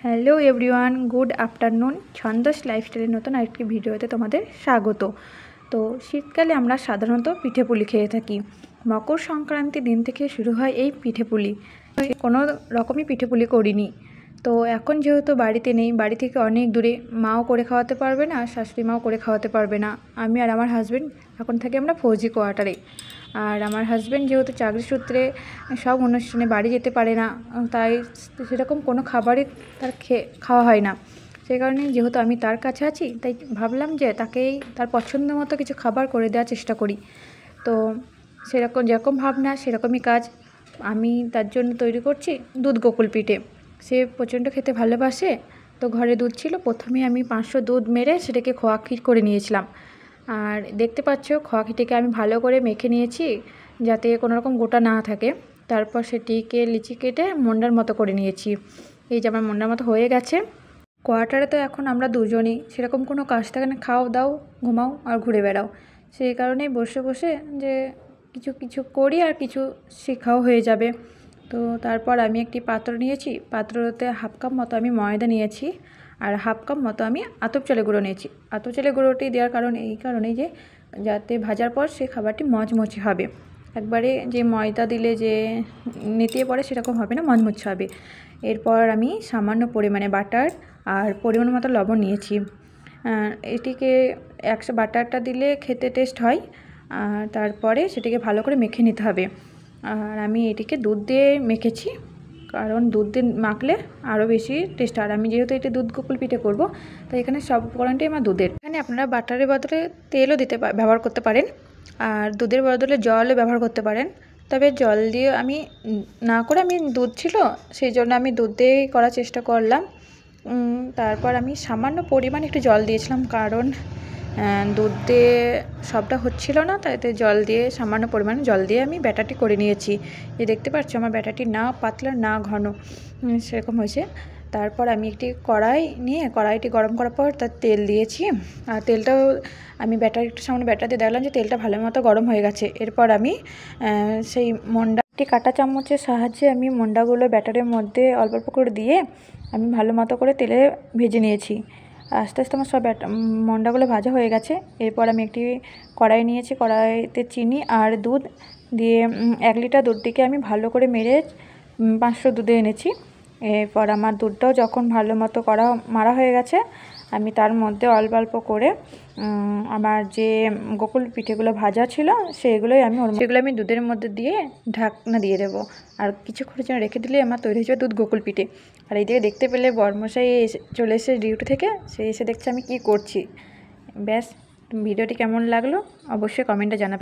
Hello everyone, good afternoon. ছন্দস লাইফস্টাইলের নতুন আরেকটি ভিডিওতে তোমাদের স্বাগত। তো শীতকালে আমরা সাধারণত পিঠেপুলি খেয়ে থাকি। মকর সংক্রান্তির দিন থেকে শুরু হয় এই পিঠেপুলি। কোনো রকমই পিঠেপুলি করিনি। তো এখন যেহেতু বাড়িতে নেই, বাড়ি থেকে অনেক দূরে, মাও করে খাওয়াতে পারবে না, শাশুড়ি মাও করে খাওয়াতে পারবে না। আমি আর আমার হাজব্যান্ড এখন থেকে আমরা ফৌজি কোয়ার্টারে। আর আমার হাজব্যান্ড যেহেতু চাকরি সূত্রে সব অনুষ্ঠানে বাড়ি যেতে পারে না, তাই সেরকম কোনো খাবারই তার খাওয়া হয় না। সেই কারণে যেহেতু আমি তার কাছে আছি, তাই ভাবলাম যে তাকেই তার পছন্দ মতো কিছু খাবার করে দেওয়ার চেষ্টা করি। তো যেরকম ভাবনা সেরকমই কাজ। আমি তার জন্য তৈরি করছি দুধ গোকুল পিঠে। সে প্রচণ্ড খেতে ভালোবাসে। তো ঘরে দুধ ছিল, প্রথমে আমি 500 দুধ মেরে সেটাকে খোয়া ক্ষীর করে নিয়েছিলাম। আর দেখতে পাচ্ছ খোয়া ক্ষীরটাকে আমি ভালো করে মেখে নিয়েছি যাতে কোনো রকম গোটা না থাকে। তারপর সেটিকে লিচি কেটে মন্ডার মতো করে নিয়েছি। এই যে আমার মন্ডার মতো হয়ে গেছে। কোয়ার্টারে তো এখন আমরা দুজনই, সেরকম কোনো কাজ থাকে না, খাও দাও ঘুমাও আর ঘুরে বেড়াও। সেই কারণেই বসে বসে যে কিছু করি আর কিছু শেখাও হয়ে যাবে। তো তারপর আমি একটি পাত্র নিয়েছি, পাত্রতে 1/2 কাপ মতো আমি ময়দা নিয়েছি আর 1/2 কাপ মতো আমি আতপ চালের গুঁড়ো নিয়েছি। আতপ চালের গুঁড়োটি দেওয়ার কারণ এই কারণেই যে যাতে ভাজার পর সেই খাবারটি মচমচে হবে। একবারে যে ময়দা দিলে যে নেতিয়ে পড়ে সেরকম হবে না, মচমচে হবে। এরপর আমি সামান্য পরিমাণে বাটার আর পরিমাণ মতো লবণ নিয়েছি। এটিকে বাটারটা দিলে খেতে টেস্ট হয়। আর তারপরে সেটিকে ভালো করে মেখে নিতে হবে। আর আমি এটিকে দুধ দিয়ে মেখেছি, কারণ দুধ দিয়ে মাখলে আরও বেশি টেস্ট। আর আমি যেহেতু এটি দুধ গোকুল পিঠে করব, তাই এখানে সব উপকরণটাই আমার দুধের। এখানে আপনারা বাটারের বদলে তেলও ব্যবহার করতে পারেন, আর দুধের বদলে জলও ব্যবহার করতে পারেন। তবে জল দিয়ে আমি না করে, আমি দুধ ছিল সেই জন্য আমি দুধ দিয়েই করার চেষ্টা করলাম। তারপর আমি সামান্য পরিমাণ একটু জল দিয়েছিলাম, কারণ দুধ দিয়ে সবটা হচ্ছিল না, তাইতে সামান্য পরিমাণে জল দিয়ে আমি ব্যাটারটি করে নিয়েছি। এই দেখতে পাচ্ছ আমার ব্যাটারটি না পাতলা না ঘন, সেরকম হয়েছে। তারপর আমি একটি কড়াই নিয়ে কড়াইটি গরম করার পর তার তেল দিয়েছি। আর তেলটাও আমি একটু সামান্য ব্যাটার দিয়ে দেখলাম যে তেলটা ভালো মতো গরম হয়ে গেছে। এরপর আমি সেই মন্ডাটি কাঁটা চামচের সাহায্যে আমি মন্ডাগুলো ব্যাটারের মধ্যে অল্প অল্প করে দিয়ে আমি ভালো মতো করে তেলে ভেজে নিয়েছি। আস্তে আস্তে আমার সব মন্ডাগুলো ভাজা হয়ে গেছে। এরপর আমি একটি কড়াই নিয়েছি, কড়াইতে চিনি আর দুধ দিয়ে 1 লিটার দুধটিকে আমি ভালো করে মেরে 500 দুধে এনেছি। এরপর আমার দুধটাও যখন ভালো মতো মারা হয়ে গেছে, আমি তার মধ্যে অল্প অল্প করে আমার যে গোকুল পিঠেগুলো ভাজা ছিল সেগুলো আমি দুধের মধ্যে দিয়ে ঢাকনা দিয়ে দেবো। আর কিছুক্ষণের জন্য রেখে দিলে আমার তৈরি হয়ে যাবে দুধ গোকুল পিঠে। আর এইদিকে দেখতে পেলে বরমশাই চলে এসে ডিউটি থেকে, সে এসে দেখছে আমি কি করছি। ব্যাস, ভিডিওটি কেমন লাগলো অবশ্যই কমেন্টে জানাবে।